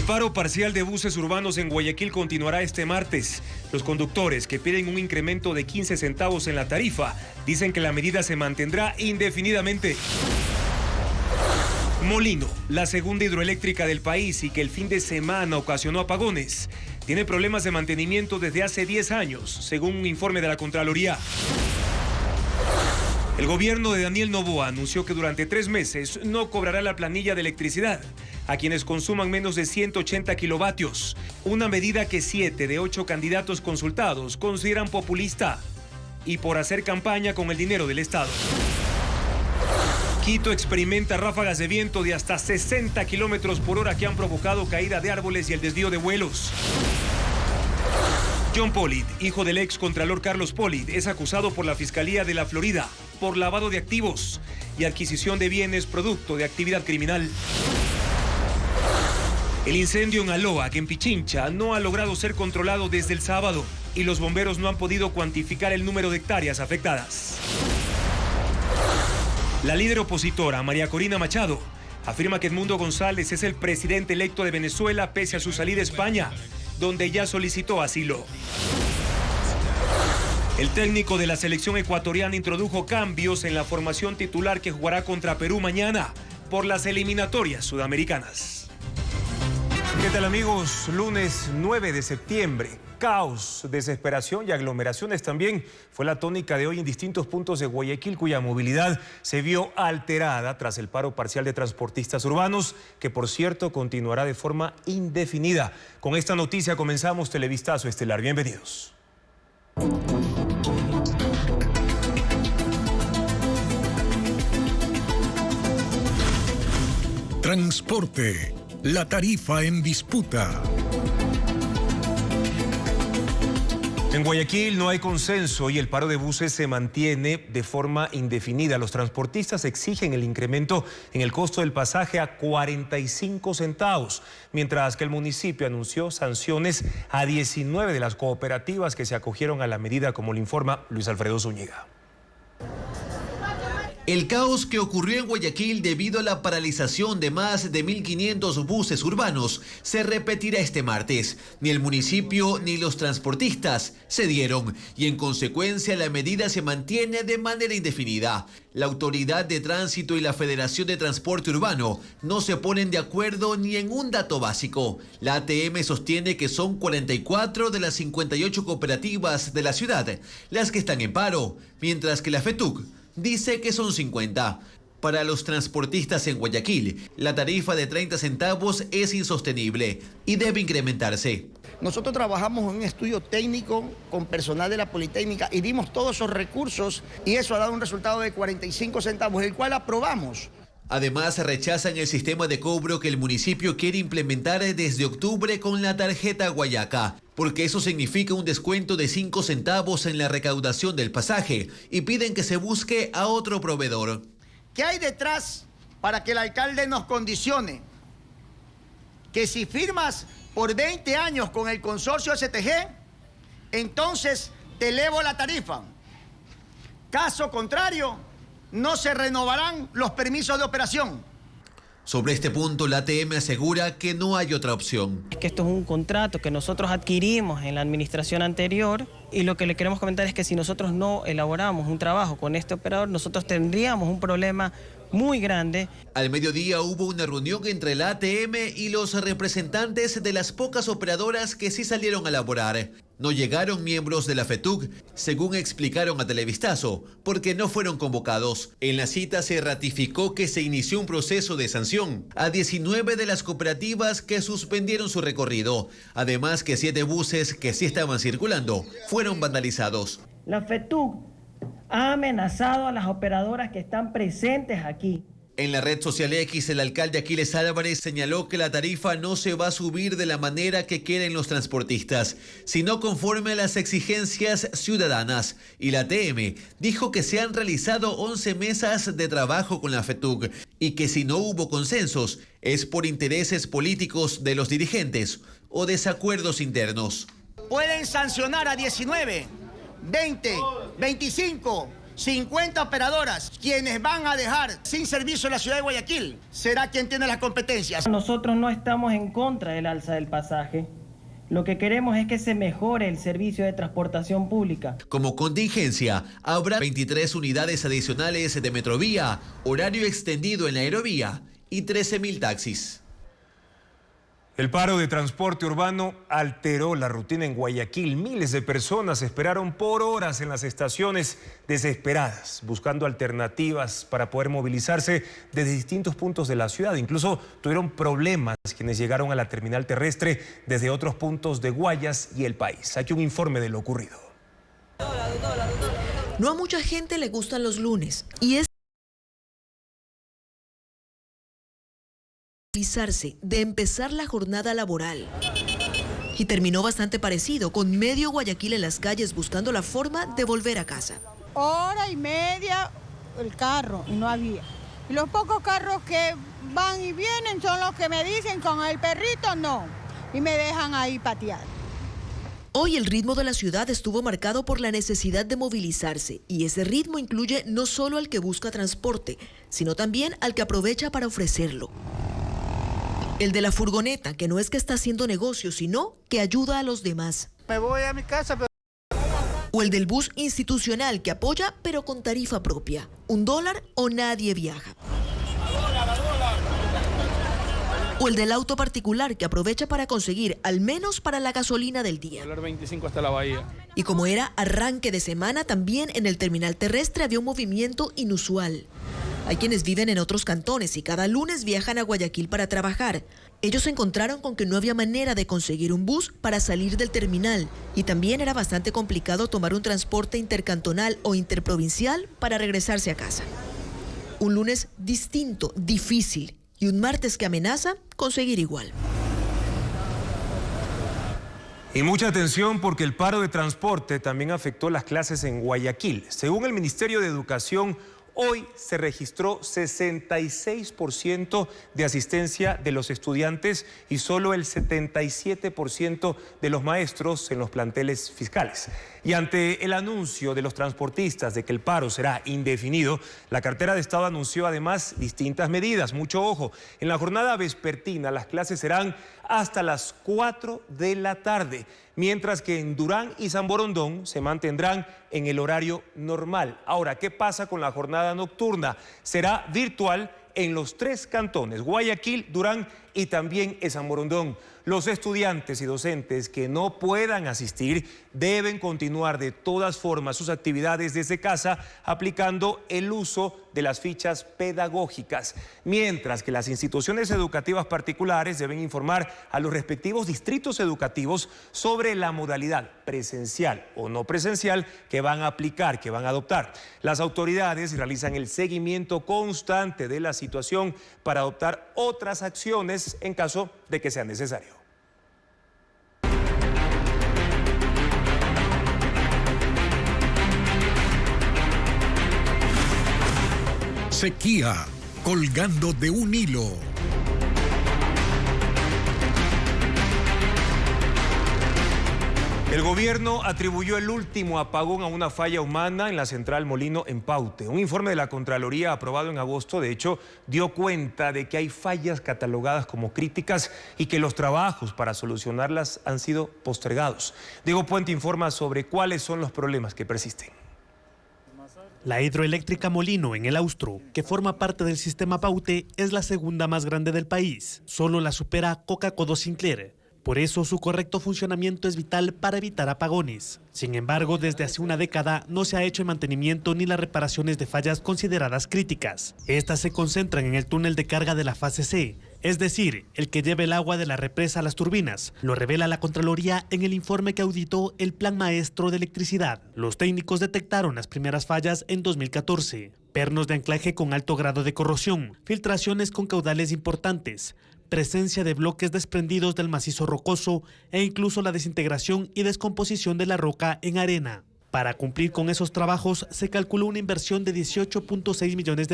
paro parcial de buses urbanos en Guayaquil continuará este martes. Los conductores, que piden un incremento de 15 centavos en la tarifa, dicen que la medida se mantendrá indefinidamente. Molino, la segunda hidroeléctrica del país y que el fin de semana ocasionó apagones, tiene problemas de mantenimiento desde hace 10 años, según un informe de la Contraloría. El gobierno de Daniel Noboa anunció que durante 3 meses no cobrará la planilla de electricidad a quienes consuman menos de 180 kilovatios, una medida que 7 de 8 candidatos consultados consideran populista y por hacer campaña con el dinero del Estado. Quito experimenta ráfagas de viento de hasta 60 kilómetros por hora que han provocado caída de árboles y el desvío de vuelos. John Pollitt, hijo del ex contralor Carlos Pollitt, es acusado por la Fiscalía de la Florida por lavado de activos y adquisición de bienes producto de actividad criminal. El incendio en Aloac, en Pichincha, no ha logrado ser controlado desde el sábado y los bomberos no han podido cuantificar el número de hectáreas afectadas. La líder opositora, María Corina Machado, afirma que Edmundo González es el presidente electo de Venezuela pese a su salida a España, donde ya solicitó asilo. El técnico de la selección ecuatoriana introdujo cambios en la formación titular que jugará contra Perú mañana por las eliminatorias sudamericanas. ¿Qué tal, amigos? Lunes 9 de septiembre. Caos, desesperación y aglomeraciones también fue la tónica de hoy en distintos puntos de Guayaquil, cuya movilidad se vio alterada tras el paro parcial de transportistas urbanos, que por cierto continuará de forma indefinida. Con esta noticia comenzamos Televistazo Estelar. Bienvenidos. Transporte, la tarifa en disputa. En Guayaquil no hay consenso y el paro de buses se mantiene de forma indefinida. Los transportistas exigen el incremento en el costo del pasaje a 45 centavos, mientras que el municipio anunció sanciones a 19 de las cooperativas que se acogieron a la medida, como le informa Luis Alfredo Zúñiga. El caos que ocurrió en Guayaquil debido a la paralización de más de 1.500 buses urbanos se repetirá este martes. Ni el municipio ni los transportistas cedieron y en consecuencia la medida se mantiene de manera indefinida. La Autoridad de Tránsito y la Federación de Transporte Urbano no se ponen de acuerdo ni en un dato básico. La ATM sostiene que son 44 de las 58 cooperativas de la ciudad las que están en paro, mientras que la FETUC dice que son 50. Para los transportistas en Guayaquil, la tarifa de 30 centavos es insostenible y debe incrementarse. Nosotros trabajamos en un estudio técnico con personal de la Politécnica y dimos todos esos recursos y eso ha dado un resultado de 45 centavos, el cual aprobamos. Además, rechazan el sistema de cobro que el municipio quiere implementar desde octubre con la tarjeta Guayaca, porque eso significa un descuento de 5 centavos en la recaudación del pasaje y piden que se busque a otro proveedor. ¿Qué hay detrás para que el alcalde nos condicione? Que si firmas por 20 años con el consorcio STG, entonces te elevo la tarifa. Caso contrario, no se renovarán los permisos de operación. Sobre este punto, la ATM asegura que no hay otra opción. Es que esto es un contrato que nosotros adquirimos en la administración anterior y lo que le queremos comentar es que si nosotros no elaboramos un trabajo con este operador, nosotros tendríamos un problema muy grande. Al mediodía hubo una reunión entre la ATM y los representantes de las pocas operadoras que sí salieron a laborar. No llegaron miembros de la FETUC, según explicaron a Televistazo, porque no fueron convocados. En la cita se ratificó que se inició un proceso de sanción a 19 de las cooperativas que suspendieron su recorrido. Además que 7 buses que sí estaban circulando fueron vandalizados. La FETUC ha amenazado a las operadoras que están presentes aquí. En la red social X, el alcalde Aquiles Álvarez señaló que la tarifa no se va a subir de la manera que quieren los transportistas, sino conforme a las exigencias ciudadanas. Y la ATM dijo que se han realizado 11 mesas de trabajo con la FETUC y que si no hubo consensos es por intereses políticos de los dirigentes o desacuerdos internos. Pueden sancionar a 19, 20, 25, 50 operadoras, quienes van a dejar sin servicio la ciudad de Guayaquil. ¿Será quien tiene las competencias? Nosotros no estamos en contra del alza del pasaje. Lo que queremos es que se mejore el servicio de transportación pública. Como contingencia, habrá 23 unidades adicionales de Metrovía, horario extendido en la Aerovía y 13.000 taxis. El paro de transporte urbano alteró la rutina en Guayaquil. Miles de personas esperaron por horas en las estaciones desesperadas, buscando alternativas para poder movilizarse desde distintos puntos de la ciudad. Incluso tuvieron problemas quienes llegaron a la terminal terrestre desde otros puntos de Guayas y el país. Aquí un informe de lo ocurrido. No a mucha gente le gustan los lunes y es de empezar la jornada laboral. Y terminó bastante parecido, con medio Guayaquil en las calles buscando la forma de volver a casa. Hora y media el carro y no había. Y los pocos carros que van y vienen son los que me dicen con el perrito no. Y me dejan ahí patear. Hoy el ritmo de la ciudad estuvo marcado por la necesidad de movilizarse. Y ese ritmo incluye no solo al que busca transporte, sino también al que aprovecha para ofrecerlo. El de la furgoneta, que no es que está haciendo negocio, sino que ayuda a los demás. Me voy a mi casa, pero... O el del bus institucional, que apoya, pero con tarifa propia. $1 o nadie viaja. O el del auto particular, que aprovecha para conseguir al menos para la gasolina del día. $25 hasta la bahía. Y como era arranque de semana, también en el terminal terrestre había un movimiento inusual. Hay quienes viven en otros cantones y cada lunes viajan a Guayaquil para trabajar. Ellos se encontraron con que no había manera de conseguir un bus para salir del terminal y también era bastante complicado tomar un transporte intercantonal o interprovincial para regresarse a casa. Un lunes distinto, difícil y un martes que amenaza conseguir igual. Y mucha atención porque el paro de transporte también afectó las clases en Guayaquil. Según el Ministerio de Educación, hoy se registró 66% de asistencia de los estudiantes y solo el 77% de los maestros en los planteles fiscales. Y ante el anuncio de los transportistas de que el paro será indefinido, la cartera de Estado anunció además distintas medidas. Mucho ojo, en la jornada vespertina las clases serán hasta las 4 de la tarde, mientras que en Durán y San Borondón se mantendrán en el horario normal. Ahora, ¿qué pasa con la jornada nocturna? Será virtual en los 3 cantones, Guayaquil, Durán y también en San Borondón. Los estudiantes y docentes que no puedan asistir deben continuar de todas formas sus actividades desde casa aplicando el uso de las fichas pedagógicas, mientras que las instituciones educativas particulares deben informar a los respectivos distritos educativos sobre la modalidad presencial o no presencial que van a aplicar, que van a adoptar. Las autoridades realizan el seguimiento constante de la situación para adoptar otras acciones en caso de que sea necesario. Sequía, colgando de un hilo. El gobierno atribuyó el último apagón a una falla humana en la central Molino en Paute. Un informe de la Contraloría aprobado en agosto, de hecho, dio cuenta de que hay fallas catalogadas como críticas y que los trabajos para solucionarlas han sido postergados. Diego Puente informa sobre cuáles son los problemas que persisten. La hidroeléctrica Molino en el Austro, que forma parte del sistema Paute, es la segunda más grande del país. Solo la supera Coca-Cola Sinclair. Por eso su correcto funcionamiento es vital para evitar apagones. Sin embargo, desde hace una década no se ha hecho el mantenimiento ni las reparaciones de fallas consideradas críticas. Estas se concentran en el túnel de carga de la fase C, es decir, el que lleva el agua de la represa a las turbinas. Lo revela la Contraloría en el informe que auditó el Plan Maestro de Electricidad. Los técnicos detectaron las primeras fallas en 2014. Pernos de anclaje con alto grado de corrosión, filtraciones con caudales importantes, presencia de bloques desprendidos del macizo rocoso e incluso la desintegración y descomposición de la roca en arena. Para cumplir con esos trabajos se calculó una inversión de $18.6 millones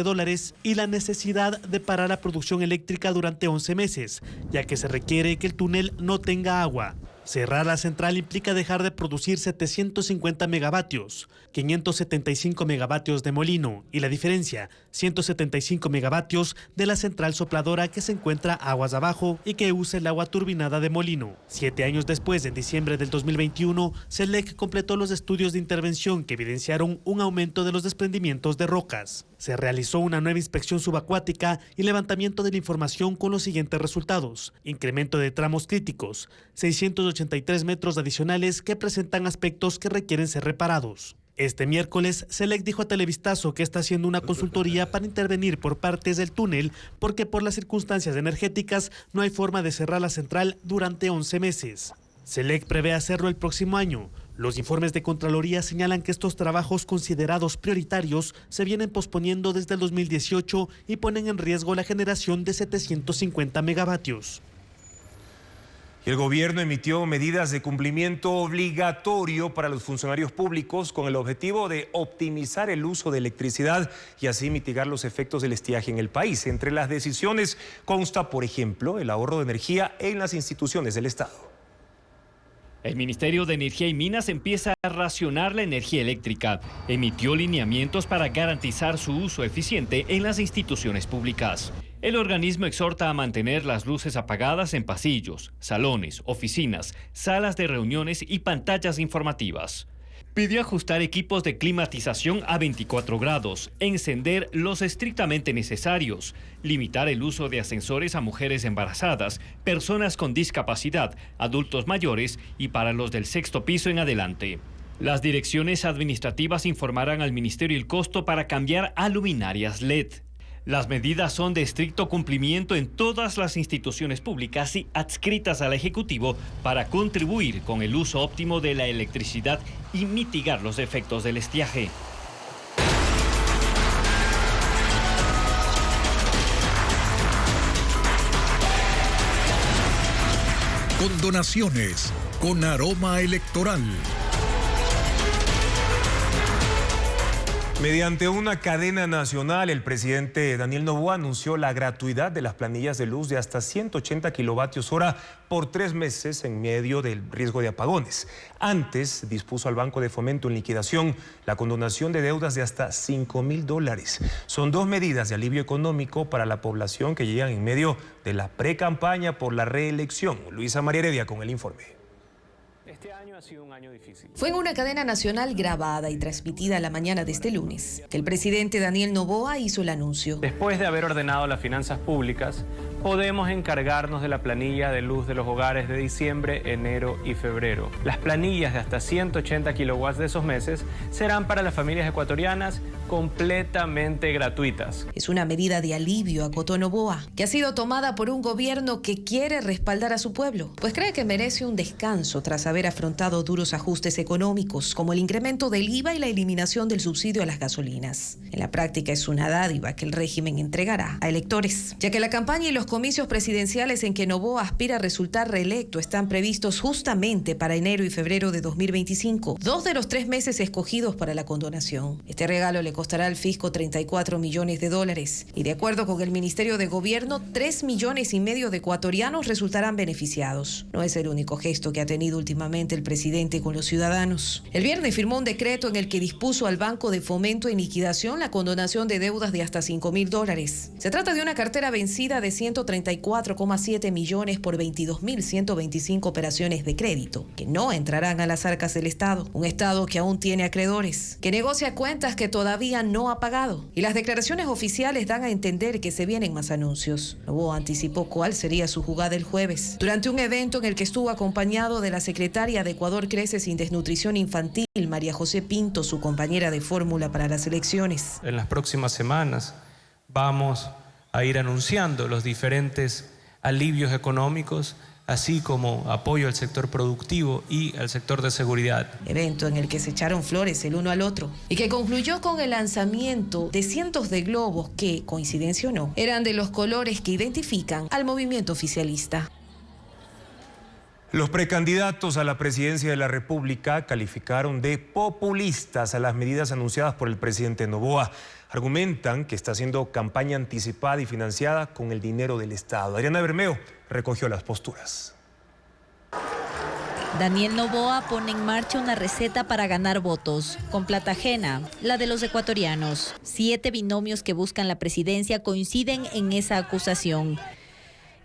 y la necesidad de parar la producción eléctrica durante 11 meses, ya que se requiere que el túnel no tenga agua. Cerrar la central implica dejar de producir 750 megavatios, 575 megavatios de molino y la diferencia, 175 megavatios de la central sopladora que se encuentra aguas abajo y que usa el agua turbinada de molino. 7 años después, en diciembre del 2021, SELEC completó los estudios de intervención que evidenciaron un aumento de los desprendimientos de rocas. Se realizó una nueva inspección subacuática y levantamiento de la información con los siguientes resultados: incremento de tramos críticos, 683 metros adicionales que presentan aspectos que requieren ser reparados. Este miércoles, SELEC dijo a Televistazo que está haciendo una consultoría para intervenir por partes del túnel porque por las circunstancias energéticas no hay forma de cerrar la central durante 11 meses. SELEC prevé hacerlo el próximo año. Los informes de Contraloría señalan que estos trabajos considerados prioritarios se vienen posponiendo desde el 2018 y ponen en riesgo la generación de 750 megavatios. El gobierno emitió medidas de cumplimiento obligatorio para los funcionarios públicos con el objetivo de optimizar el uso de electricidad y así mitigar los efectos del estiaje en el país. Entre las decisiones consta, por ejemplo, el ahorro de energía en las instituciones del Estado. El Ministerio de Energía y Minas empieza a racionar la energía eléctrica. Emitió lineamientos para garantizar su uso eficiente en las instituciones públicas. El organismo exhorta a mantener las luces apagadas en pasillos, salones, oficinas, salas de reuniones y pantallas informativas. Pidió ajustar equipos de climatización a 24 grados, encender los estrictamente necesarios, limitar el uso de ascensores a mujeres embarazadas, personas con discapacidad, adultos mayores y para los del 6º piso en adelante. Las direcciones administrativas informarán al Ministerio el costo para cambiar a luminarias LED. Las medidas son de estricto cumplimiento en todas las instituciones públicas y adscritas al Ejecutivo para contribuir con el uso óptimo de la electricidad y mitigar los efectos del estiaje. Con donaciones, con aroma electoral. Mediante una cadena nacional, el presidente Daniel Noboa anunció la gratuidad de las planillas de luz de hasta 180 kilovatios hora por 3 meses en medio del riesgo de apagones. Antes dispuso al Banco de Fomento en liquidación la condonación de deudas de hasta $5.000. Son 2 medidas de alivio económico para la población que llegan en medio de la pre-campaña por la reelección. Luisa María Heredia con el informe. Este año ha sido un año difícil. Fue en una cadena nacional grabada y transmitida la mañana de este lunes que el presidente Daniel Noboa hizo el anuncio. Después de haber ordenado las finanzas públicas, podemos encargarnos de la planilla de luz de los hogares de diciembre, enero y febrero. Las planillas de hasta 180 kilowatts de esos meses serán para las familias ecuatorianas completamente gratuitas. Es una medida de alivio, acotó Noboa, que ha sido tomada por un gobierno que quiere respaldar a su pueblo, pues cree que merece un descanso tras haber afrontado duros ajustes económicos, como el incremento del IVA y la eliminación del subsidio a las gasolinas. En la práctica es una dádiva que el régimen entregará a electores, ya que la campaña y los comicios presidenciales en que Noboa aspira a resultar reelecto están previstos justamente para enero y febrero de 2025, 2 de los 3 meses escogidos para la condonación. Este regalo le costará al fisco $34 millones y de acuerdo con el Ministerio de Gobierno, 3,5 millones de ecuatorianos resultarán beneficiados. No es el único gesto que ha tenido últimamente el presidente con los ciudadanos. El viernes firmó un decreto en el que dispuso al Banco de Fomento en liquidación la condonación de deudas de hasta $5.000. Se trata de una cartera vencida de 134,7 millones por 22.125 operaciones de crédito, que no entrarán a las arcas del Estado. Un Estado que aún tiene acreedores, que negocia cuentas que todavía no ha pagado. Y las declaraciones oficiales dan a entender que se vienen más anuncios. Noboa anticipó cuál sería su jugada el jueves, durante un evento en el que estuvo acompañado de la secretaria de Ecuador Crece sin Desnutrición Infantil, María José Pinto, su compañera de fórmula para las elecciones. En las próximas semanas vamos a ir anunciando los diferentes alivios económicos, así como apoyo al sector productivo y al sector de seguridad. Evento en el que se echaron flores el uno al otro y que concluyó con el lanzamiento de cientos de globos que, coincidencia o no, eran de los colores que identifican al movimiento oficialista. Los precandidatos a la presidencia de la República calificaron de populistas a las medidas anunciadas por el presidente Noboa. Argumentan que está haciendo campaña anticipada y financiada con el dinero del Estado. Adriana Bermeo recogió las posturas. Daniel Noboa pone en marcha una receta para ganar votos, con plata ajena, la de los ecuatorianos. 7 binomios que buscan la presidencia coinciden en esa acusación.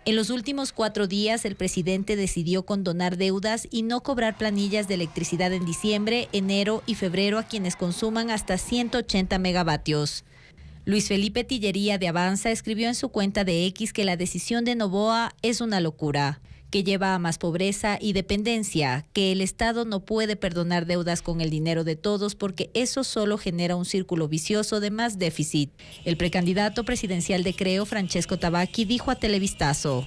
En los últimos 4 días, el presidente decidió condonar deudas y no cobrar planillas de electricidad en diciembre, enero y febrero a quienes consuman hasta 180 megavatios. Luis Felipe Tillería de Avanza escribió en su cuenta de X que la decisión de Noboa es una locura, que lleva a más pobreza y dependencia, que el Estado no puede perdonar deudas con el dinero de todos porque eso solo genera un círculo vicioso de más déficit. El precandidato presidencial de Creo, Francesco Tabacchi, dijo a Televistazo: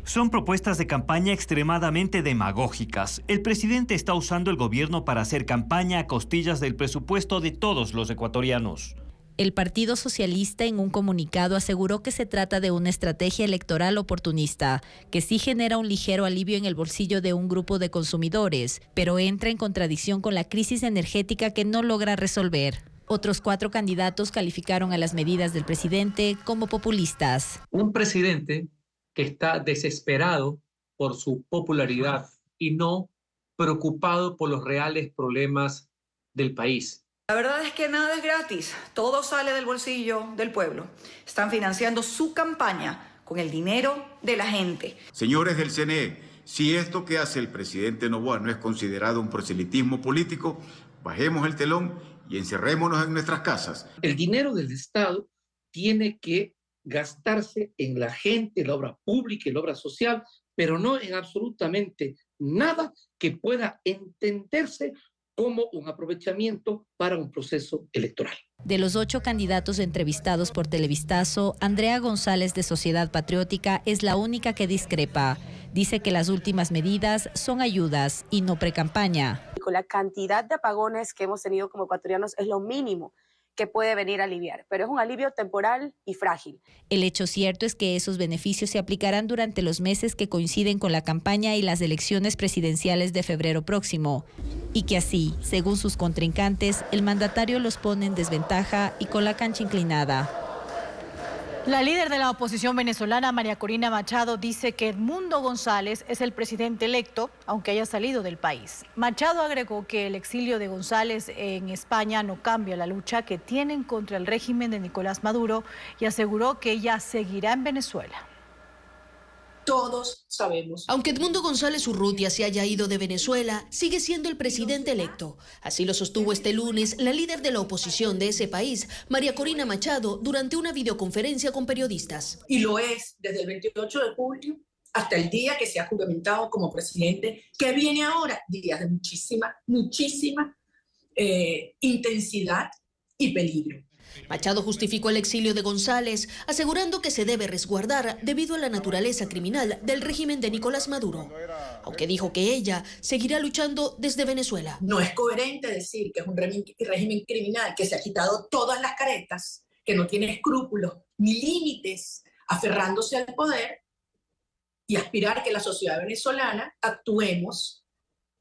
son propuestas de campaña extremadamente demagógicas. El presidente está usando el gobierno para hacer campaña a costillas del presupuesto de todos los ecuatorianos. El Partido Socialista en un comunicado aseguró que se trata de una estrategia electoral oportunista, que sí genera un ligero alivio en el bolsillo de un grupo de consumidores, pero entra en contradicción con la crisis energética que no logra resolver. Otros 4 candidatos calificaron a las medidas del presidente como populistas. Un presidente que está desesperado por su popularidad y no preocupado por los reales problemas del país. La verdad es que nada es gratis, todo sale del bolsillo del pueblo. Están financiando su campaña con el dinero de la gente. Señores del CNE, si esto que hace el presidente Noboa no es considerado un proselitismo político, bajemos el telón y encerrémonos en nuestras casas. El dinero del Estado tiene que gastarse en la gente, la obra pública y la obra social, pero no en absolutamente nada que pueda entenderse como un aprovechamiento para un proceso electoral. De los 8 candidatos entrevistados por Televistazo, Andrea González de Sociedad Patriótica es la única que discrepa. Dice que las últimas medidas son ayudas y no precampaña. Con la cantidad de apagones que hemos tenido como ecuatorianos es lo mínimo que puede venir a aliviar, pero es un alivio temporal y frágil. El hecho cierto es que esos beneficios se aplicarán durante los meses que coinciden con la campaña y las elecciones presidenciales de febrero próximo, y que así, según sus contrincantes, el mandatario los pone en desventaja y con la cancha inclinada. La líder de la oposición venezolana, María Corina Machado, dice que Edmundo González es el presidente electo, aunque haya salido del país. Machado agregó que el exilio de González en España no cambia la lucha que tienen contra el régimen de Nicolás Maduro y aseguró que ella seguirá en Venezuela. Todos sabemos. Aunque Edmundo González Urrutia se haya ido de Venezuela, sigue siendo el presidente electo. Así lo sostuvo este lunes la líder de la oposición de ese país, María Corina Machado, durante una videoconferencia con periodistas. Y lo es desde el 28 de julio hasta el día que se ha juramentado como presidente, que viene ahora, días de muchísima intensidad y peligro. Machado justificó el exilio de González, asegurando que se debe resguardar debido a la naturaleza criminal del régimen de Nicolás Maduro, aunque dijo que ella seguirá luchando desde Venezuela. No es coherente decir que es un régimen criminal que se ha quitado todas las caretas, que no tiene escrúpulos ni límites, aferrándose al poder y aspirar que la sociedad venezolana actuemos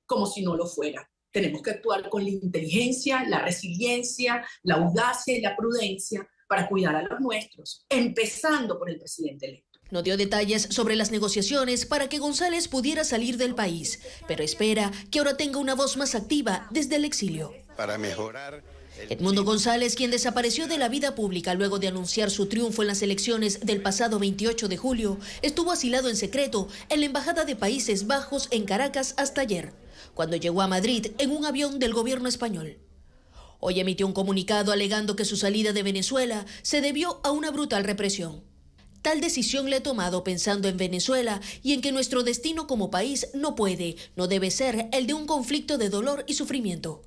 como si no lo fuera. Tenemos que actuar con la inteligencia, la resiliencia, la audacia y la prudencia para cuidar a los nuestros, empezando por el presidente electo. No dio detalles sobre las negociaciones para que González pudiera salir del país, pero espera que ahora tenga una voz más activa desde el exilio. Para mejorar... Edmundo González, quien desapareció de la vida pública luego de anunciar su triunfo en las elecciones del pasado 28 de julio, estuvo asilado en secreto en la Embajada de Países Bajos en Caracas hasta ayer, cuando llegó a Madrid en un avión del gobierno español. Hoy emitió un comunicado alegando que su salida de Venezuela se debió a una brutal represión. Tal decisión la he tomado pensando en Venezuela y en que nuestro destino como país no debe ser el de un conflicto de dolor y sufrimiento.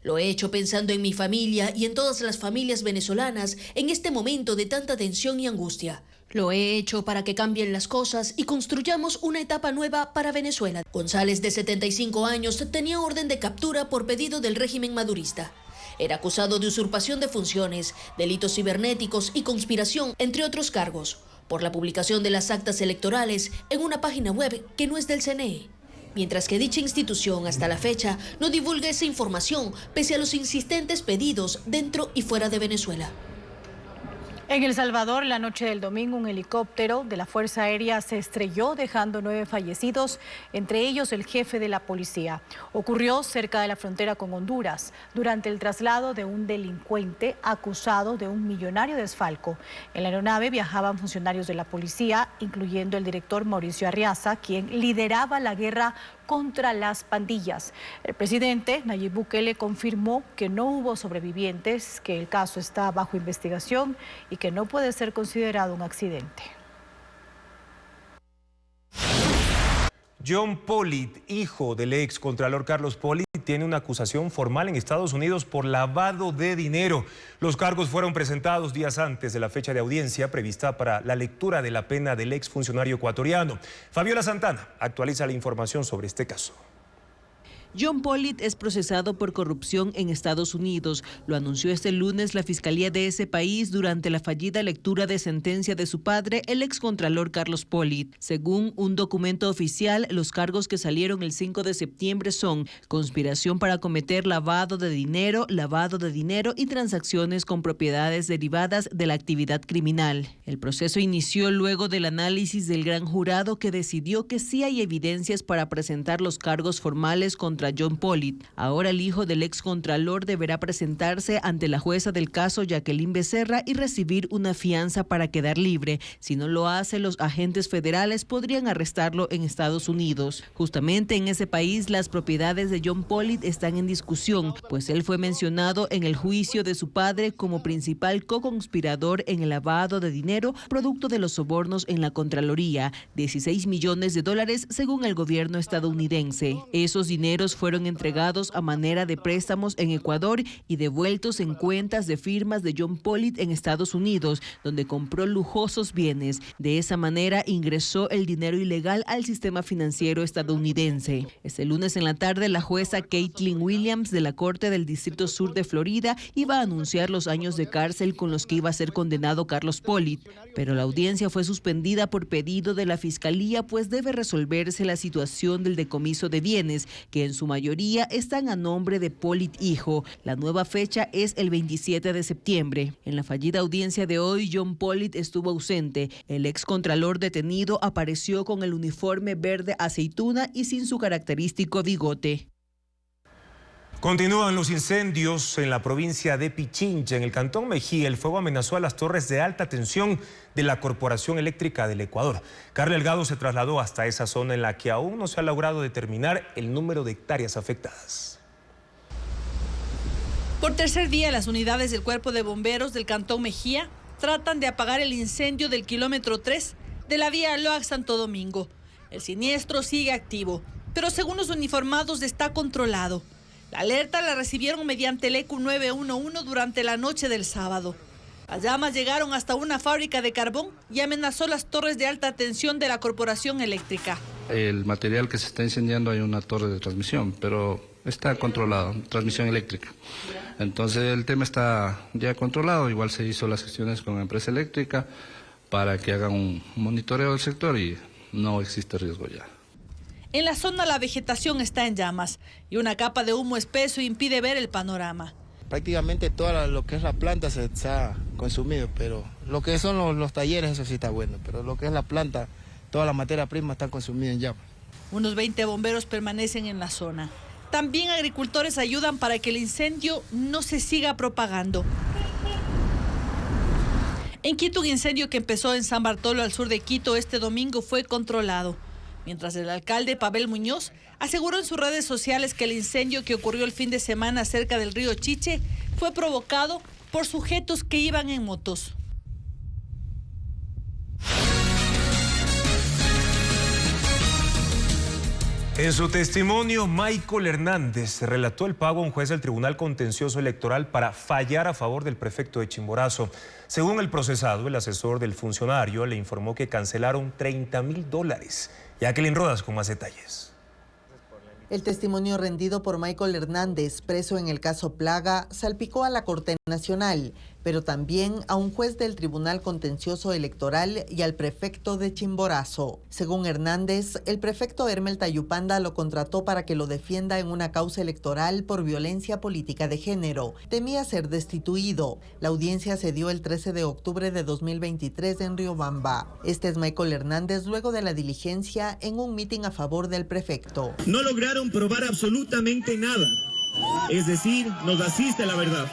Lo he hecho pensando en mi familia y en todas las familias venezolanas en este momento de tanta tensión y angustia. Lo he hecho para que cambien las cosas y construyamos una etapa nueva para Venezuela. González, de 75 años, tenía orden de captura por pedido del régimen madurista. Era acusado de usurpación de funciones, delitos cibernéticos y conspiración, entre otros cargos, por la publicación de las actas electorales en una página web que no es del CNE. Mientras que dicha institución hasta la fecha no divulga esa información pese a los insistentes pedidos dentro y fuera de Venezuela. En El Salvador, la noche del domingo, un helicóptero de la Fuerza Aérea se estrelló, dejando 9 fallecidos, entre ellos el jefe de la policía. Ocurrió cerca de la frontera con Honduras, durante el traslado de un delincuente acusado de un millonario desfalco. En la aeronave viajaban funcionarios de la policía, incluyendo el director Mauricio Arriaza, quien lideraba la guerra contra las pandillas. El presidente Nayib Bukele confirmó que no hubo sobrevivientes, que el caso está bajo investigación y que no puede ser considerado un accidente. John Pollitt, hijo del ex contralor Carlos Pollitt, tiene una acusación formal en Estados Unidos por lavado de dinero. Los cargos fueron presentados días antes de la fecha de audiencia prevista para la lectura de la pena del ex funcionario ecuatoriano. Fabiola Santana actualiza la información sobre este caso. John Pollitt es procesado por corrupción en Estados Unidos. Lo anunció este lunes la Fiscalía de ese país durante la fallida lectura de sentencia de su padre, el excontralor Carlos Pollitt. Según un documento oficial, los cargos que salieron el 5 de septiembre son conspiración para cometer lavado de dinero y transacciones con propiedades derivadas de la actividad criminal. El proceso inició luego del análisis del gran jurado, que decidió que sí hay evidencias para presentar los cargos formales contra John Pollitt. Ahora el hijo del excontralor deberá presentarse ante la jueza del caso, Jacqueline Becerra, y recibir una fianza para quedar libre. Si no lo hace, los agentes federales podrían arrestarlo en Estados Unidos. Justamente en ese país, las propiedades de John Pollitt están en discusión, pues él fue mencionado en el juicio de su padre como principal co-conspirador en el lavado de dinero producto de los sobornos en la Contraloría, $16 millones según el gobierno estadounidense. Esos dineros fueron entregados a manera de préstamos en Ecuador y devueltos en cuentas de firmas de John Pollitt en Estados Unidos, donde compró lujosos bienes. De esa manera ingresó el dinero ilegal al sistema financiero estadounidense. Este lunes en la tarde, la jueza Caitlin Williams de la Corte del Distrito Sur de Florida iba a anunciar los años de cárcel con los que iba a ser condenado Carlos Pollitt, pero la audiencia fue suspendida por pedido de la Fiscalía, pues debe resolverse la situación del decomiso de bienes, que en su mayoría están a nombre de Pollitt hijo. La nueva fecha es el 27 de septiembre. En la fallida audiencia de hoy, John Pollitt estuvo ausente. El excontralor detenido apareció con el uniforme verde aceituna y sin su característico bigote. Continúan los incendios en la provincia de Pichincha. En el cantón Mejía, el fuego amenazó a las torres de alta tensión de la Corporación Eléctrica del Ecuador. Carla Delgado se trasladó hasta esa zona en la que aún no se ha logrado determinar el número de hectáreas afectadas. Por tercer día, las unidades del Cuerpo de Bomberos del cantón Mejía tratan de apagar el incendio del kilómetro 3 de la vía Loax-Santo Domingo. El siniestro sigue activo, pero según los uniformados está controlado. La alerta la recibieron mediante el ECU 911 durante la noche del sábado. Las llamas llegaron hasta una fábrica de carbón y amenazó las torres de alta tensión de la Corporación Eléctrica. El material que se está incendiando, hay una torre de transmisión, pero está controlado, transmisión eléctrica. Entonces el tema está ya controlado. Igual se hizo las gestiones con la empresa eléctrica para que hagan un monitoreo del sector y no existe riesgo ya. En la zona la vegetación está en llamas y una capa de humo espeso impide ver el panorama. Prácticamente todo lo que es la planta se ha consumido, pero lo que son los talleres, eso sí está bueno, pero lo que es la planta, toda la materia prima está consumida en llamas. Unos 20 bomberos permanecen en la zona. También agricultores ayudan para que el incendio no se siga propagando. En Quito, un incendio que empezó en San Bartolo, al sur de Quito, este domingo fue controlado. Mientras el alcalde Pavel Muñoz aseguró en sus redes sociales que el incendio que ocurrió el fin de semana cerca del río Chiche fue provocado por sujetos que iban en motos. En su testimonio, Michael Hernández relató el pago a un juez del Tribunal Contencioso Electoral para fallar a favor del prefecto de Chimborazo. Según el procesado, el asesor del funcionario le informó que cancelaron $30,000. Jacqueline Rodas con más detalles. El testimonio rendido por Michael Hernández, preso en el caso Plaga, salpicó a la Corte Nacional. pero también a un juez del Tribunal Contencioso Electoral y al prefecto de Chimborazo. Según Hernández, el prefecto Hermel Tayupanda lo contrató para que lo defienda en una causa electoral por violencia política de género. Temía ser destituido. La audiencia se dio el 13 de octubre de 2023 en Riobamba. Este es Michael Hernández luego de la diligencia en un mitin a favor del prefecto. No lograron probar absolutamente nada. Es decir, nos asiste la verdad.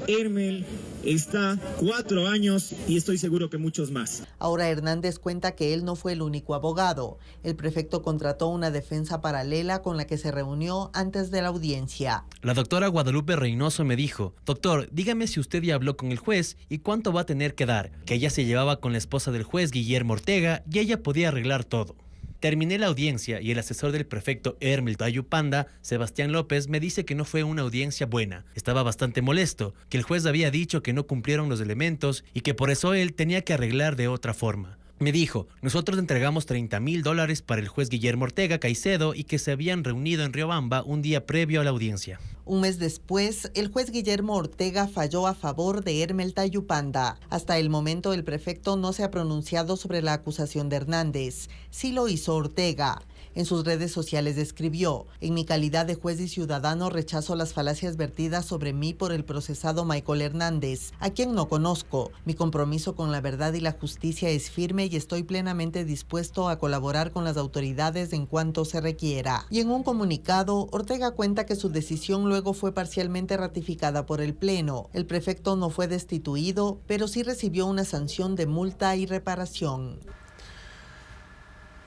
Hermel está 4 años y estoy seguro que muchos más. Ahora Hernández cuenta que él no fue el único abogado. El prefecto contrató una defensa paralela con la que se reunió antes de la audiencia. La doctora Guadalupe Reynoso me dijo: doctor, dígame si usted ya habló con el juez y cuánto va a tener que dar. Que ella se llevaba con la esposa del juez, Guillermo Ortega, y ella podía arreglar todo. Terminé la audiencia y el asesor del prefecto Hermel Tayupanda, Sebastián López, me dice que no fue una audiencia buena. Estaba bastante molesto, que el juez había dicho que no cumplieron los elementos y que por eso él tenía que arreglar de otra forma. Me dijo: nosotros entregamos $30,000 para el juez Guillermo Ortega Caicedo y que se habían reunido en Riobamba un día previo a la audiencia. Un mes después, el juez Guillermo Ortega falló a favor de Hermel Tayupanda. Hasta el momento, el prefecto no se ha pronunciado sobre la acusación de Hernández. Sí lo hizo Ortega. En sus redes sociales escribió: en mi calidad de juez y ciudadano rechazo las falacias vertidas sobre mí por el procesado Michael Hernández, a quien no conozco. Mi compromiso con la verdad y la justicia es firme y estoy plenamente dispuesto a colaborar con las autoridades en cuanto se requiera. Y en un comunicado, Ortega cuenta que su decisión luego fue parcialmente ratificada por el Pleno. El prefecto no fue destituido, pero sí recibió una sanción de multa y reparación.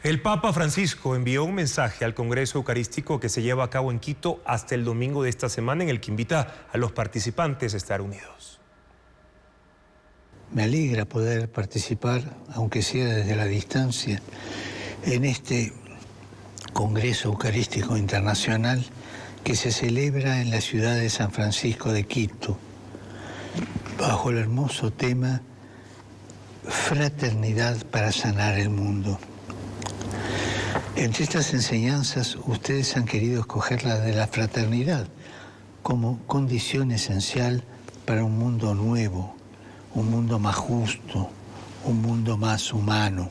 El Papa Francisco envió un mensaje al Congreso Eucarístico que se lleva a cabo en Quito hasta el domingo de esta semana, en el que invita a los participantes a estar unidos. Me alegra poder participar, aunque sea desde la distancia, en este Congreso Eucarístico Internacional que se celebra en la ciudad de San Francisco de Quito, bajo el hermoso tema Fraternidad para sanar el mundo. Entre estas enseñanzas, ustedes han querido escoger la de la fraternidad como condición esencial para un mundo nuevo, un mundo más justo, un mundo más humano.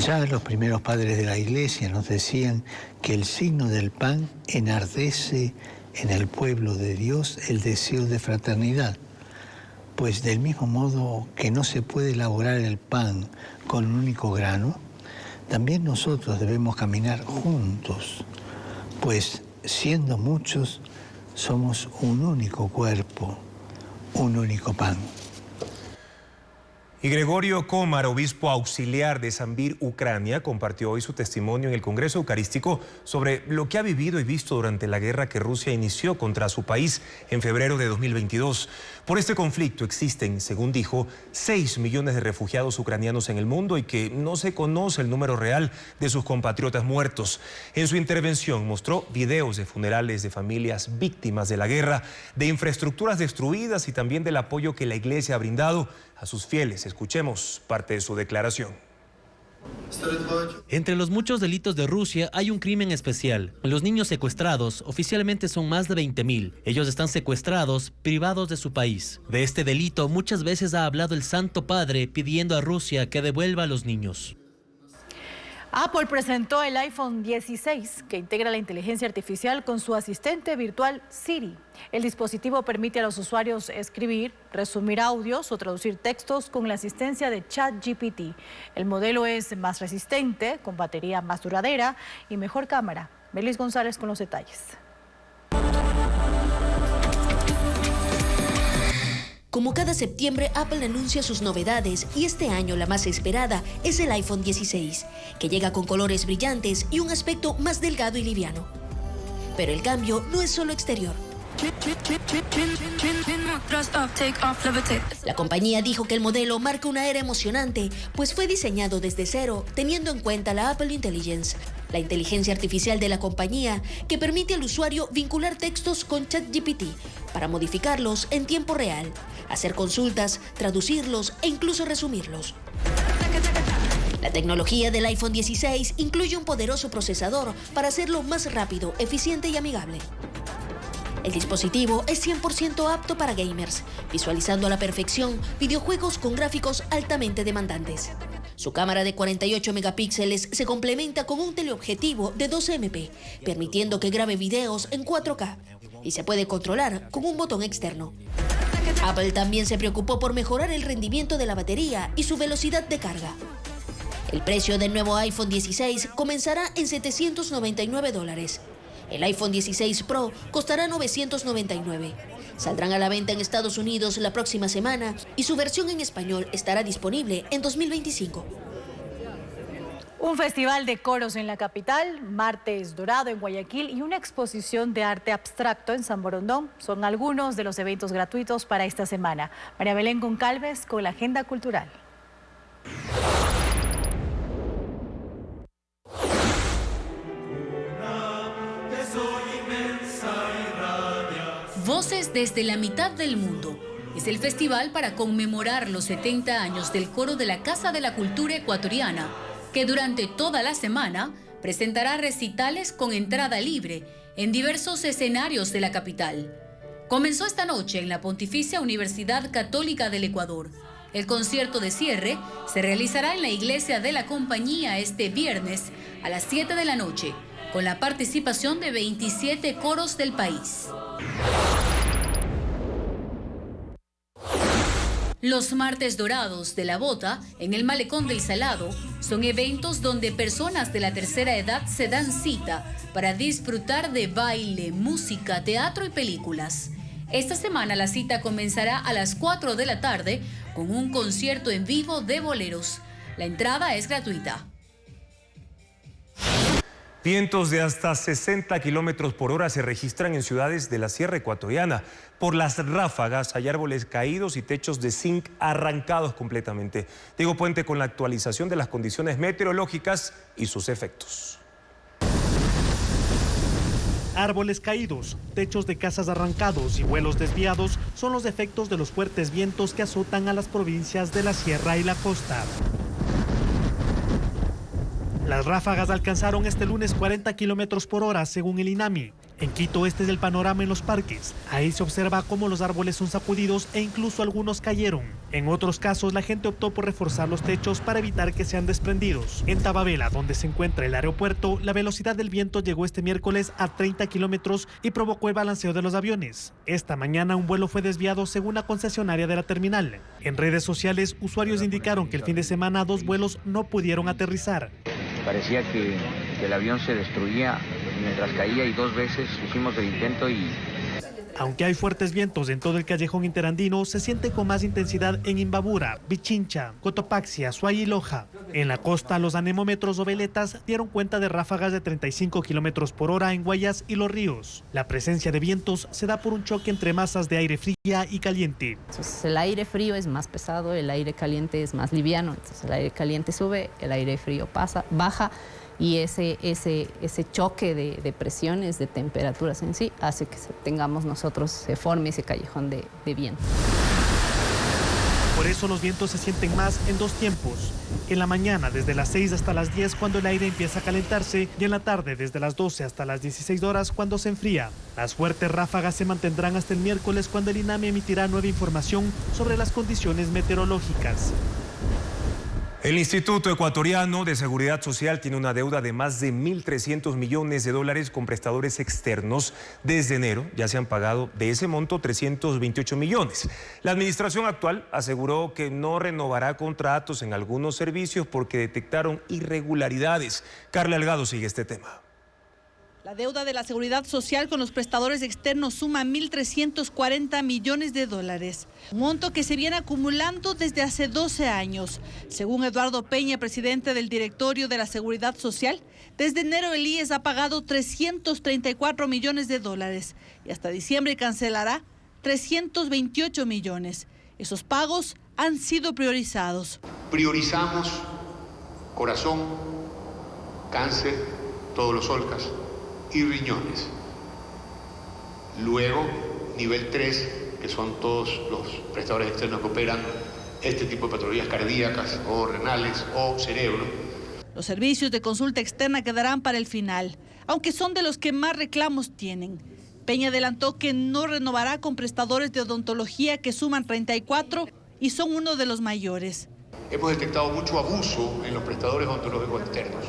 Ya los primeros padres de la Iglesia nos decían que el signo del pan enardece en el pueblo de Dios el deseo de fraternidad, pues del mismo modo que no se puede elaborar el pan con un único grano, también nosotros debemos caminar juntos, pues siendo muchos, somos un único cuerpo, un único pan. Y Gregorio Komar, obispo auxiliar de Sambir, Ucrania, compartió hoy su testimonio en el Congreso Eucarístico sobre lo que ha vivido y visto durante la guerra que Rusia inició contra su país en febrero de 2022. Por este conflicto existen, según dijo, 6 millones de refugiados ucranianos en el mundo y que no se conoce el número real de sus compatriotas muertos. En su intervención mostró videos de funerales de familias víctimas de la guerra, de infraestructuras destruidas y también del apoyo que la Iglesia ha brindado a sus fieles. Escuchemos parte de su declaración. Entre los muchos delitos de Rusia hay un crimen especial. Los niños secuestrados oficialmente son más de 20.000. Ellos están secuestrados, privados de su país. De este delito muchas veces ha hablado el Santo Padre pidiendo a Rusia que devuelva a los niños. Apple presentó el iPhone 16, que integra la inteligencia artificial con su asistente virtual Siri. El dispositivo permite a los usuarios escribir, resumir audios o traducir textos con la asistencia de ChatGPT. El modelo es más resistente, con batería más duradera y mejor cámara. Belis González con los detalles. Como cada septiembre, Apple anuncia sus novedades y este año la más esperada es el iPhone 16, que llega con colores brillantes y un aspecto más delgado y liviano. Pero el cambio no es solo exterior. La compañía dijo que el modelo marca una era emocionante, pues fue diseñado desde cero, teniendo en cuenta la Apple Intelligence, la inteligencia artificial de la compañía que permite al usuario vincular textos con ChatGPT para modificarlos en tiempo real, hacer consultas, traducirlos e incluso resumirlos. La tecnología del iPhone 16 incluye un poderoso procesador para hacerlo más rápido, eficiente y amigable. El dispositivo es 100% apto para gamers, visualizando a la perfección videojuegos con gráficos altamente demandantes. Su cámara de 48 megapíxeles se complementa con un teleobjetivo de 12 MP, permitiendo que grabe videos en 4K y se puede controlar con un botón externo. Apple también se preocupó por mejorar el rendimiento de la batería y su velocidad de carga. El precio del nuevo iPhone 16 comenzará en $799. El iPhone 16 Pro costará $999. Saldrán a la venta en Estados Unidos la próxima semana y su versión en español estará disponible en 2025. Un festival de coros en la capital, Martes Dorado en Guayaquil y una exposición de arte abstracto en San Borondón son algunos de los eventos gratuitos para esta semana. María Belén Goncalves con la agenda cultural. Voces desde la mitad del mundo. Es el festival para conmemorar los 70 años del Coro de la Casa de la Cultura Ecuatoriana, que durante toda la semana presentará recitales con entrada libre en diversos escenarios de la capital. Comenzó esta noche en la Pontificia Universidad Católica del Ecuador. El concierto de cierre se realizará en la Iglesia de la Compañía este viernes a las 7 de la noche, con la participación de 27 coros del país. Los martes dorados de la Bota, en el Malecón del Salado, son eventos donde personas de la tercera edad se dan cita para disfrutar de baile, música, teatro y películas. Esta semana la cita comenzará a las 4 de la tarde con un concierto en vivo de boleros. La entrada es gratuita. Vientos de hasta 60 kilómetros por hora se registran en ciudades de la Sierra Ecuatoriana. Por las ráfagas hay árboles caídos y techos de zinc arrancados completamente. Diego Puente con la actualización de las condiciones meteorológicas y sus efectos. Árboles caídos, techos de casas arrancados y vuelos desviados son los efectos de los fuertes vientos que azotan a las provincias de la Sierra y la costa. Las ráfagas alcanzaron este lunes 40 kilómetros por hora, según el INAMI. En Quito, este es el panorama en los parques. Ahí se observa cómo los árboles son sacudidos e incluso algunos cayeron. En otros casos, la gente optó por reforzar los techos para evitar que sean desprendidos. En Tababela, donde se encuentra el aeropuerto, la velocidad del viento llegó este miércoles a 30 kilómetros y provocó el balanceo de los aviones. Esta mañana, un vuelo fue desviado según la concesionaria de la terminal. En redes sociales, usuarios indicaron que el fin de semana 2 vuelos no pudieron aterrizar. Parecía que el avión se destruía mientras caía y 2 veces hicimos el intento y... Aunque hay fuertes vientos en todo el callejón interandino, se siente con más intensidad en Imbabura, Pichincha, Cotopaxi, Azuay y Loja. En la costa, los anemómetros o veletas dieron cuenta de ráfagas de 35 kilómetros por hora en Guayas y Los Ríos. La presencia de vientos se da por un choque entre masas de aire fría y caliente. Entonces, el aire frío es más pesado, el aire caliente es más liviano. Entonces, el aire caliente sube, el aire frío baja. Y ese choque de presiones, de temperaturas en sí, hace que se forme ese callejón de viento. Por eso los vientos se sienten más en 2 tiempos. En la mañana desde las 6 hasta las 10 cuando el aire empieza a calentarse y en la tarde desde las 12 hasta las 16 horas cuando se enfría. Las fuertes ráfagas se mantendrán hasta el miércoles cuando el INAMI emitirá nueva información sobre las condiciones meteorológicas. El Instituto Ecuatoriano de Seguridad Social tiene una deuda de más de 1.300 millones de dólares con prestadores externos. Desde enero ya se han pagado de ese monto 328 millones. La administración actual aseguró que no renovará contratos en algunos servicios porque detectaron irregularidades. Carla Delgado sigue este tema. La deuda de la Seguridad Social con los prestadores externos suma 1.340 millones de dólares, un monto que se viene acumulando desde hace 12 años. Según Eduardo Peña, presidente del directorio de la Seguridad Social, desde enero el IES ha pagado 334 millones de dólares y hasta diciembre cancelará 328 millones. Esos pagos han sido priorizados. Priorizamos corazón, cáncer, todos los OLCAS y riñones. Luego, nivel 3, que son todos los prestadores externos que operan este tipo de patologías cardíacas o renales o cerebro. Los servicios de consulta externa quedarán para el final, aunque son de los que más reclamos tienen. Peña adelantó que no renovará con prestadores de odontología que suman 34 y son uno de los mayores. Hemos detectado mucho abuso en los prestadores odontológicos externos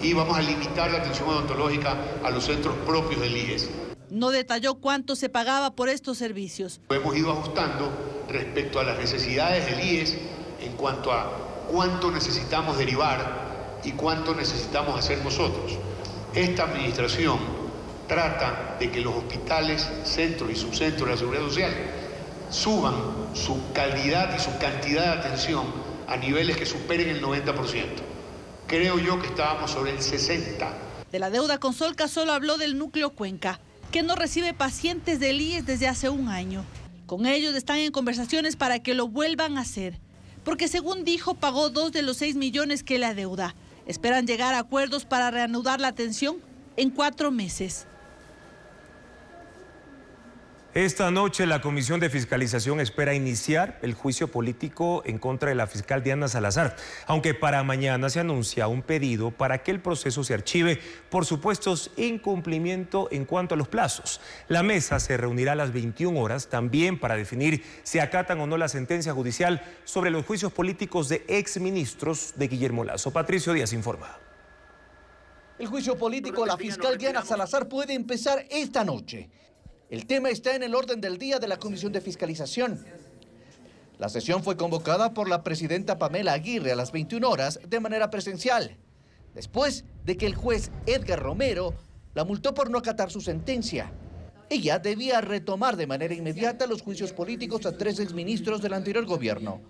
y vamos a limitar la atención odontológica a los centros propios del IES. No detalló cuánto se pagaba por estos servicios. Lo hemos ido ajustando respecto a las necesidades del IES en cuanto a cuánto necesitamos derivar y cuánto necesitamos hacer nosotros. Esta administración trata de que los hospitales, centros y subcentros de la Seguridad Social suban su calidad y su cantidad de atención a niveles que superen el 90%. Creo yo que estábamos sobre el 60%. De la deuda con Solca solo habló del núcleo Cuenca, que no recibe pacientes del IES desde hace un año. Con ellos están en conversaciones para que lo vuelvan a hacer, porque según dijo pagó 2 de los 6 millones que le adeuda. Esperan llegar a acuerdos para reanudar la atención en 4 meses. Esta noche la Comisión de Fiscalización espera iniciar el juicio político en contra de la fiscal Diana Salazar, aunque para mañana se anuncia un pedido para que el proceso se archive por supuestos incumplimiento en cuanto a los plazos. La mesa se reunirá a las 21 horas también para definir si acatan o no la sentencia judicial sobre los juicios políticos de exministros de Guillermo Lasso. Patricio Díaz informa. El juicio político a la fiscal Diana Salazar puede empezar esta noche. El tema está en el orden del día de la Comisión de Fiscalización. La sesión fue convocada por la presidenta Pamela Aguirre a las 21 horas de manera presencial, después de que el juez Edgar Romero la multó por no acatar su sentencia. Ella debía retomar de manera inmediata los juicios políticos a 3 exministros del anterior gobierno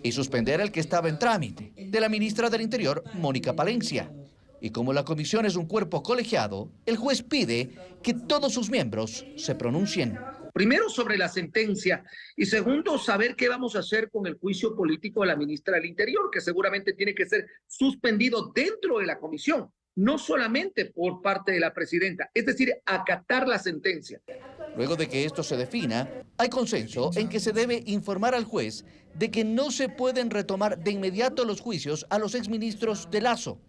y suspender el que estaba en trámite, de la ministra del Interior, Mónica Palencia. Y como la comisión es un cuerpo colegiado, el juez pide que todos sus miembros se pronuncien. Primero, sobre la sentencia, y segundo, saber qué vamos a hacer con el juicio político de la ministra del Interior, que seguramente tiene que ser suspendido dentro de la comisión, no solamente por parte de la presidenta, es decir, acatar la sentencia. Luego de que esto se defina, hay consenso en que se debe informar al juez de que no se pueden retomar de inmediato los juicios a los exministros de Lasso,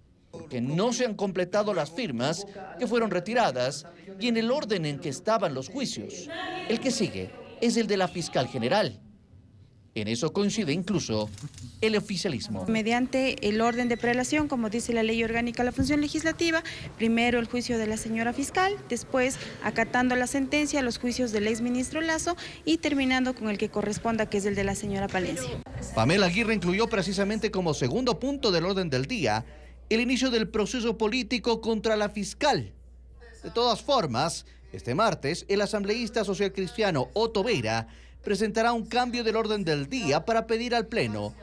que no se han completado las firmas que fueron retiradas y en el orden en que estaban los juicios. El que sigue es el de la fiscal general. En eso coincide incluso el oficialismo. Mediante el orden de prelación, como dice la ley orgánica de la función legislativa, primero el juicio de la señora fiscal, después acatando la sentencia, los juicios del exministro Lasso y terminando con el que corresponda, que es el de la señora Palencia. Pamela Aguirre incluyó precisamente como segundo punto del orden del día el inicio del proceso político contra la fiscal. De todas formas, este martes, el asambleísta socialcristiano Otto Vera presentará un cambio del orden del día para pedir al Pleno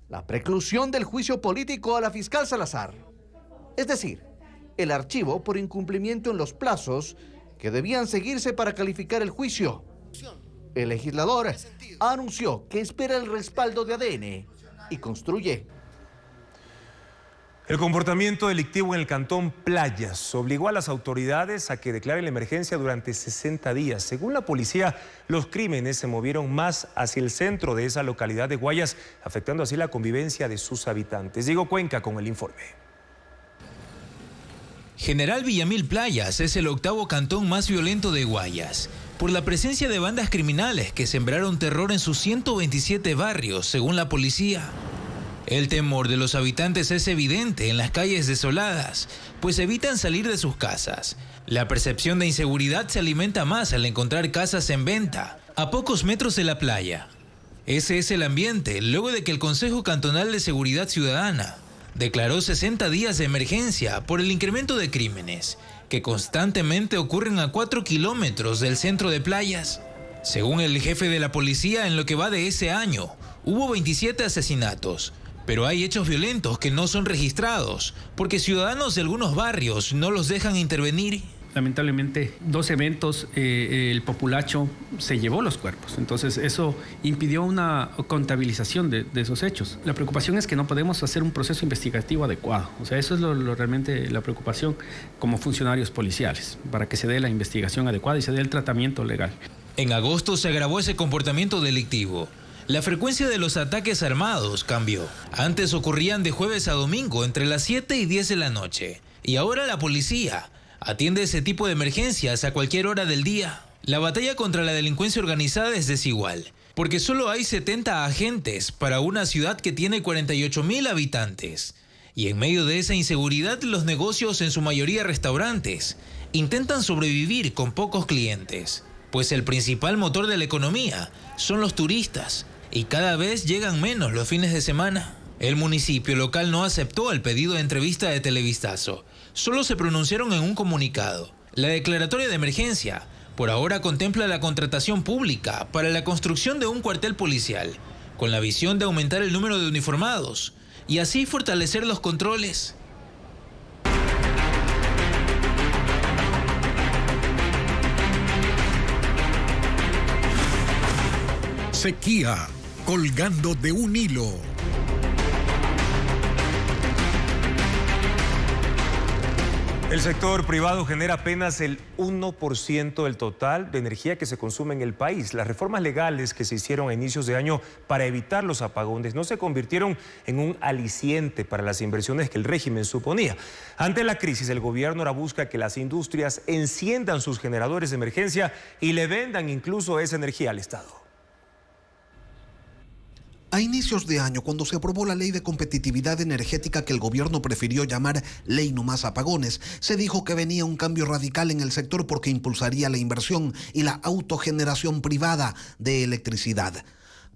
la preclusión del juicio político a la fiscal Salazar. Es decir, el archivo por incumplimiento en los plazos que debían seguirse para calificar el juicio. El legislador anunció que espera el respaldo de ADN y construye. El comportamiento delictivo en el cantón Playas obligó a las autoridades a que declaren la emergencia durante 60 días. Según la policía, los crímenes se movieron más hacia el centro de esa localidad de Guayas, afectando así la convivencia de sus habitantes. Diego Cuenca con el informe. General Villamil Playas es el 8º cantón más violento de Guayas, por la presencia de bandas criminales que sembraron terror en sus 127 barrios, según la policía. El temor de los habitantes es evidente en las calles desoladas, pues evitan salir de sus casas. La percepción de inseguridad se alimenta más al encontrar casas en venta, a pocos metros de la playa. Ese es el ambiente, luego de que el Consejo Cantonal de Seguridad Ciudadana declaró 60 días de emergencia por el incremento de crímenes, que constantemente ocurren a 4 kilómetros del centro de Playas. Según el jefe de la policía, en lo que va de ese año, hubo 27 asesinatos, pero hay hechos violentos que no son registrados, porque ciudadanos de algunos barrios no los dejan intervenir. Lamentablemente, 2 eventos, el populacho se llevó los cuerpos. Entonces, eso impidió una contabilización de esos hechos. La preocupación es que no podemos hacer un proceso investigativo adecuado. O sea, eso es realmente la preocupación como funcionarios policiales, para que se dé la investigación adecuada y se dé el tratamiento legal. En agosto se agravó ese comportamiento delictivo. La frecuencia de los ataques armados cambió. Antes ocurrían de jueves a domingo entre las 7 y 10 de la noche. Y ahora la policía atiende ese tipo de emergencias a cualquier hora del día. La batalla contra la delincuencia organizada es desigual, porque solo hay 70 agentes para una ciudad que tiene 48.000 habitantes. Y en medio de esa inseguridad, los negocios, en su mayoría restaurantes, intentan sobrevivir con pocos clientes, pues el principal motor de la economía son los turistas, y cada vez llegan menos los fines de semana. El municipio local no aceptó el pedido de entrevista de Televistazo. Solo se pronunciaron en un comunicado. La declaratoria de emergencia por ahora contempla la contratación pública para la construcción de un cuartel policial, con la visión de aumentar el número de uniformados y así fortalecer los controles. Sequía, colgando de un hilo. El sector privado genera apenas el 1% del total de energía que se consume en el país. Las reformas legales que se hicieron a inicios de año para evitar los apagones no se convirtieron en un aliciente para las inversiones que el régimen suponía. Ante la crisis, el gobierno ahora busca que las industrias enciendan sus generadores de emergencia y le vendan incluso esa energía al Estado. A inicios de año, cuando se aprobó la Ley de Competitividad Energética que el gobierno prefirió llamar Ley No Más Apagones, se dijo que venía un cambio radical en el sector porque impulsaría la inversión y la autogeneración privada de electricidad.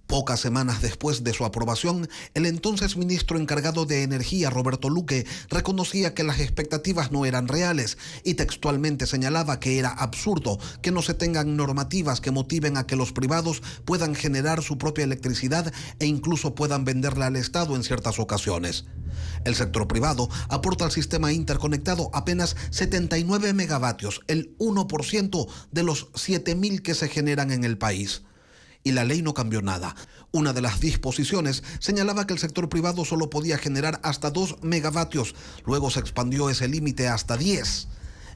Pocas semanas después de su aprobación, el entonces ministro encargado de Energía, Roberto Luque, reconocía que las expectativas no eran reales y textualmente señalaba que era absurdo que no se tengan normativas que motiven a que los privados puedan generar su propia electricidad e incluso puedan venderla al Estado en ciertas ocasiones. El sector privado aporta al sistema interconectado apenas 79 megavatios, el 1% de los 7.000 que se generan en el país. Y la ley no cambió nada. Una de las disposiciones señalaba que el sector privado solo podía generar hasta 2 megavatios. Luego se expandió ese límite hasta 10,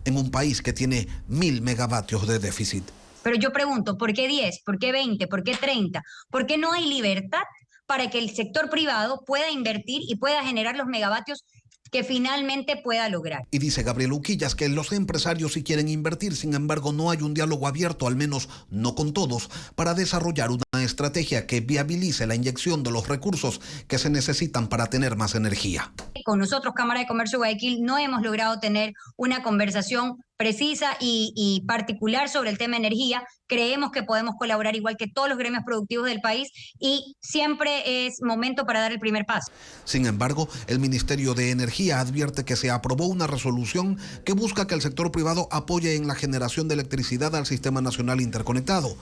en un país que tiene 1.000 megavatios de déficit. Pero yo pregunto, ¿por qué 10? ¿Por qué 20? ¿Por qué 30? ¿Por qué no hay libertad para que el sector privado pueda invertir y pueda generar los megavatios que finalmente pueda lograr? Y dice Gabriel Uquillas que los empresarios sí quieren invertir, sin embargo no hay un diálogo abierto, al menos no con todos, para desarrollar una estrategia que viabilice la inyección de los recursos que se necesitan para tener más energía. Con nosotros, Cámara de Comercio de Guayaquil, no hemos logrado tener una conversación precisa y particular sobre el tema de energía. Creemos que podemos colaborar igual que todos los gremios productivos del país y siempre es momento para dar el primer paso. Sin embargo, el Ministerio de Energía advierte que se aprobó una resolución que busca que el sector privado apoye en la generación de electricidad al Sistema Nacional Interconectado.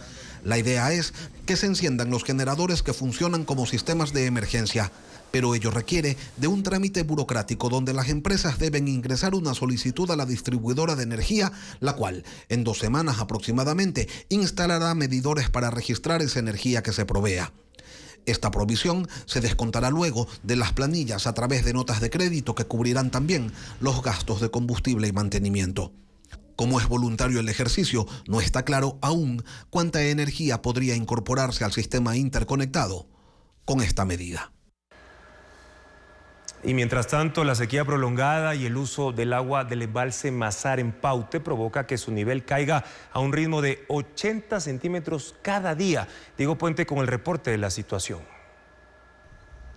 La idea es que se enciendan los generadores que funcionan como sistemas de emergencia, pero ello requiere de un trámite burocrático donde las empresas deben ingresar una solicitud a la distribuidora de energía, la cual, en 2 semanas aproximadamente, instalará medidores para registrar esa energía que se provea. Esta provisión se descontará luego de las planillas a través de notas de crédito que cubrirán también los gastos de combustible y mantenimiento. Como es voluntario el ejercicio, no está claro aún cuánta energía podría incorporarse al sistema interconectado con esta medida. Y mientras tanto, la sequía prolongada y el uso del agua del embalse Mazar en Paute provoca que su nivel caiga a un ritmo de 80 centímetros cada día. Diego Puente con el reporte de la situación.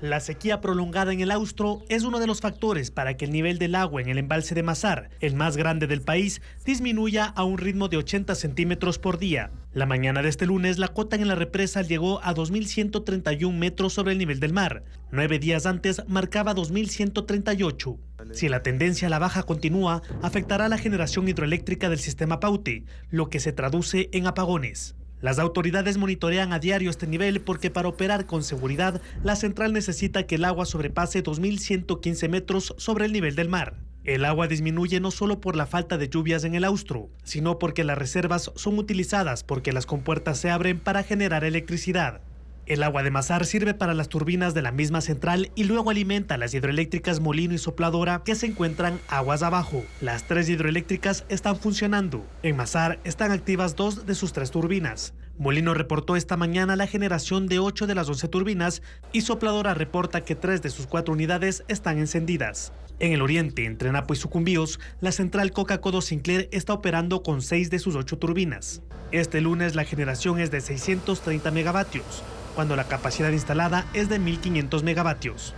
La sequía prolongada en el Austro es uno de los factores para que el nivel del agua en el embalse de Mazar, el más grande del país, disminuya a un ritmo de 80 centímetros por día. La mañana de este lunes, la cota en la represa llegó a 2.131 metros sobre el nivel del mar. 9 días antes marcaba 2.138. Si la tendencia a la baja continúa, afectará la generación hidroeléctrica del sistema Paute, lo que se traduce en apagones. Las autoridades monitorean a diario este nivel porque para operar con seguridad, la central necesita que el agua sobrepase 2.115 metros sobre el nivel del mar. El agua disminuye no solo por la falta de lluvias en el Austro, sino porque las reservas son utilizadas porque las compuertas se abren para generar electricidad. El agua de Mazar sirve para las turbinas de la misma central y luego alimenta las hidroeléctricas Molino y Sopladora que se encuentran aguas abajo. Las 3 hidroeléctricas están funcionando. En Mazar están activas 2 de sus 3 turbinas. Molino reportó esta mañana la generación de 8 de las 11 turbinas y Sopladora reporta que 3 de sus 4 unidades están encendidas. En el oriente, entre Napo y Sucumbíos, la central Coca-Codo Sinclair está operando con 6 de sus 8 turbinas. Este lunes la generación es de 630 megavatios, cuando la capacidad instalada es de 1.500 megavatios.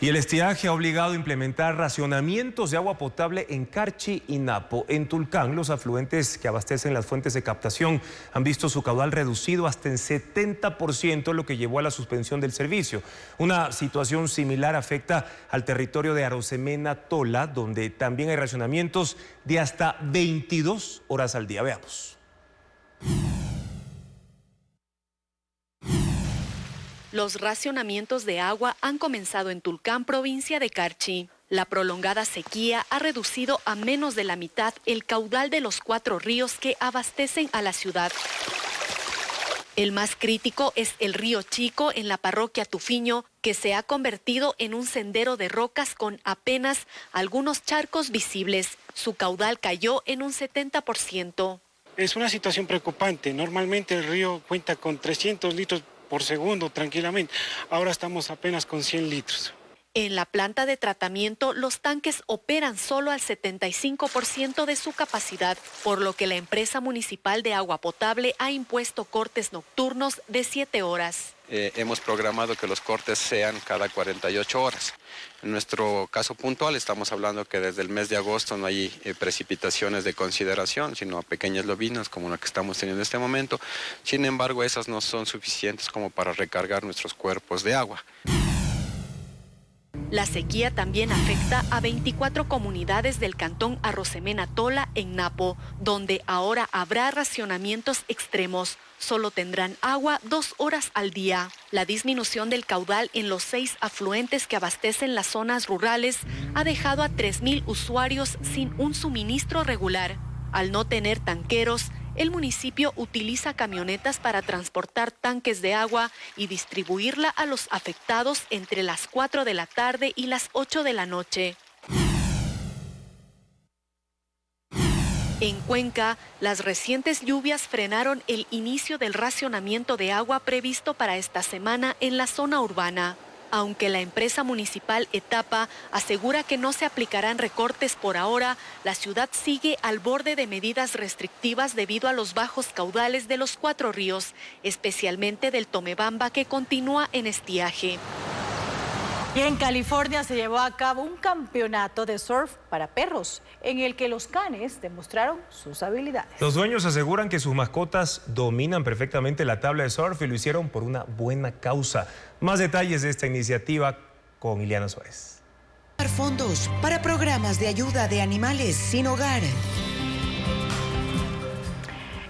Y el estiaje ha obligado a implementar racionamientos de agua potable en Carchi y Napo. En Tulcán, los afluentes que abastecen las fuentes de captación han visto su caudal reducido hasta en 70%, lo que llevó a la suspensión del servicio. Una situación similar afecta al territorio de Arosemena Tola, donde también hay racionamientos de hasta 22 horas al día. Veamos. Los racionamientos de agua han comenzado en Tulcán, provincia de Carchi. La prolongada sequía ha reducido a menos de la mitad el caudal de los 4 ríos que abastecen a la ciudad. El más crítico es el río Chico en la parroquia Tufiño, que se ha convertido en un sendero de rocas con apenas algunos charcos visibles. Su caudal cayó en un 70%. Es una situación preocupante. Normalmente el río cuenta con 300 litros por segundo tranquilamente. Ahora estamos apenas con 100 litros. En la planta de tratamiento, los tanques operan solo al 75% de su capacidad, por lo que la empresa municipal de agua potable ha impuesto cortes nocturnos de 7 horas. Hemos programado que los cortes sean cada 48 horas. En nuestro caso puntual estamos hablando que desde el mes de agosto no hay precipitaciones de consideración, sino pequeñas lobinas como la que estamos teniendo en este momento. Sin embargo, esas no son suficientes como para recargar nuestros cuerpos de agua. La sequía también afecta a 24 comunidades del cantón Arosemena Tola en Napo, donde ahora habrá racionamientos extremos. Solo tendrán agua 2 horas al día. La disminución del caudal en los 6 afluentes que abastecen las zonas rurales ha dejado a 3.000 usuarios sin un suministro regular. Al no tener tanqueros, el municipio utiliza camionetas para transportar tanques de agua y distribuirla a los afectados entre las 4 de la tarde y las 8 de la noche. En Cuenca, las recientes lluvias frenaron el inicio del racionamiento de agua previsto para esta semana en la zona urbana. Aunque la empresa municipal Etapa asegura que no se aplicarán recortes por ahora, la ciudad sigue al borde de medidas restrictivas debido a los bajos caudales de los 4 ríos, especialmente del Tomebamba, que continúa en estiaje. Y en California se llevó a cabo un campeonato de surf para perros, en el que los canes demostraron sus habilidades. Los dueños aseguran que sus mascotas dominan perfectamente la tabla de surf y lo hicieron por una buena causa. Más detalles de esta iniciativa con Ileana Suárez. Fondos para programas de ayuda de animales sin hogar.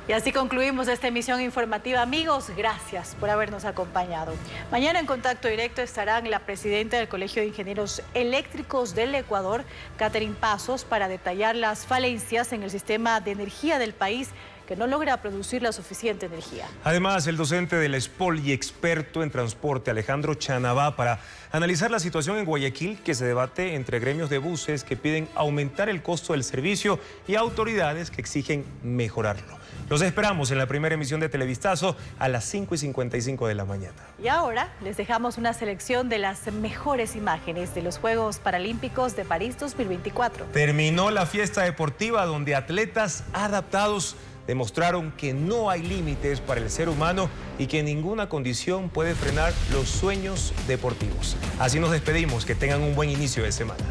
Y así concluimos esta emisión informativa. Amigos, gracias por habernos acompañado. Mañana en contacto directo estarán la presidenta del Colegio de Ingenieros Eléctricos del Ecuador, Catherine Pasos, para detallar las falencias en el sistema de energía del país, que no logra producir la suficiente energía. Además, el docente de la ESPOL y experto en transporte, Alejandro Chanabá, para analizar la situación en Guayaquil, que se debate entre gremios de buses que piden aumentar el costo del servicio y autoridades que exigen mejorarlo. Los esperamos en la primera emisión de Televistazo a las 5:55 de la mañana. Y ahora les dejamos una selección de las mejores imágenes de los Juegos Paralímpicos de París 2024. Terminó la fiesta deportiva donde atletas adaptados demostraron que no hay límites para el ser humano y que ninguna condición puede frenar los sueños deportivos. Así nos despedimos, que tengan un buen inicio de semana.